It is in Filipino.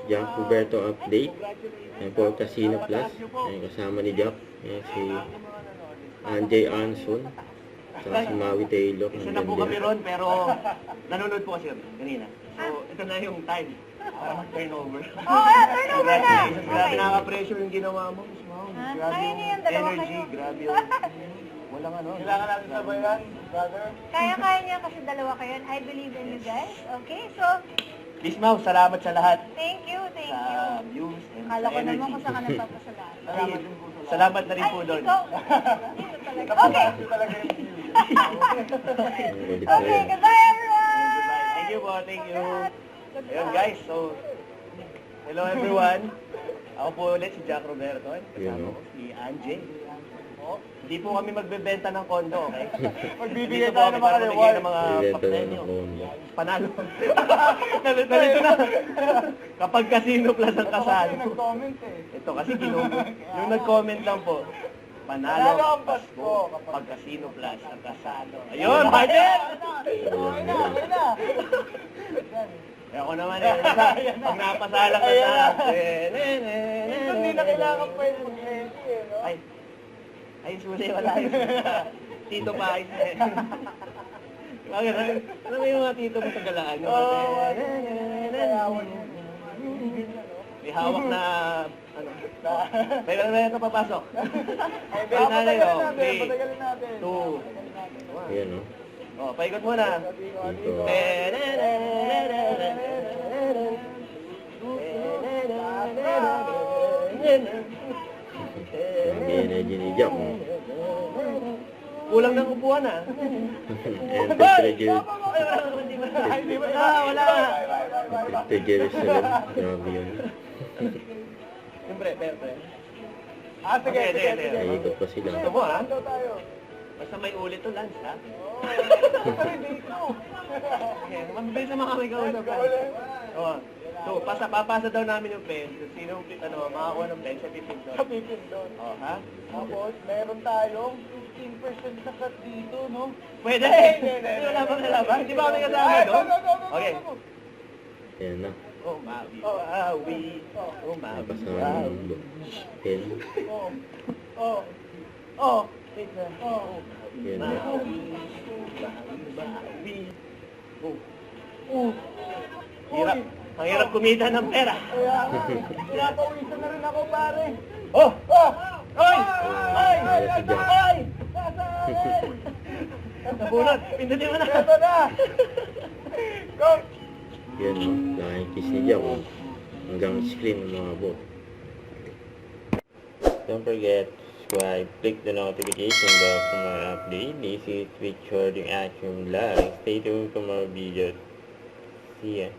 Jack Roberto update. Ayan po, Casino Plus. Ayan, kasama ni Jack. Ayan, si Anjay Anson. Saka si Maui Taylor. Isa na po kami ron, pero nanonood po kasi kanina. So, ito na yung time. Turnover. Turnover na. Grabe nakaka-pressure yung ginawa mo. Grabe Kaya niyo yung dalawa energy, kayo. grabe yung... Walang ano. Kailangan natin sabayan, brother. Kaya niya kasi dalawa kayo. I believe in you guys. Okay, so, Miss Mau, salamat sa lahat. thank you. Sa views and Kala sa ko naman energy. kung saan ka nagpapasalamat. Salamat na rin po doon. Dito talaga. Okay. Okay, goodbye everyone. Thank you po, thank you. Ayun guys, so hello everyone. Ako po ulit si Jack Roberto. Kasama ko si Anjay. Hindi po kami magbebenta ng kondo, okay? Magbibigay tayo ng mga reward. Ng mga paktenyo. Panalo. Nalito na. Kapag Casino Plus ang kasalo. Ito kasi yung nag-comment lang po. Panalo ang Pasko kapag Casino Plus ang kasalo. Ayun, partner! Ako naman eh. Pag napasalang ka sa... Hindi na kailangan pa yung mag-ready eh, no? Ay, suli, wala yun. Tito pa, ayos eh. Bakit? Ano mo yung mga tito mo sa galaan? May hawak na... ano? Pero na ito papasok. Pero nanay, oh. 3, 2, 1. Ayan, no? Oh, paikot muna. Dito. Ang energy ni Jack, no? Kulang ng upuan ah. Ayan, Petre Jerusalem. Wala. Petre Jerusalem. Grabe yun. Siyempre, pero. Sige. Naikot pa sila. Gusto mo ah? Basta may ulit to, Lance, ha? Mabilis naman kami kausap. So, papasa daw namin yung pen. Sino makakuha ng pen sa $15. Sa $15. Oh, ha? Tapos, meron tayong 15% na cut dito, no? Pwede! Hindi wala bang nalaban? Hindi ba kami kasama doon? Okay. Ayan na. Umawi. Napasama ng pen. Ayan na. Hirap. Ang hirap kumita ng pera. Pinapawisan na rin ako, pare. Oy! Nabunot. Pindutin mo na. Ito na. Yan, no? Nakikis ni Jack, oh. Hanggang screen ng mga bot. Don't forget to subscribe, click the notification bell for more update. This is Richard yung Action Vlog. Stay tuned for more videos. See ya.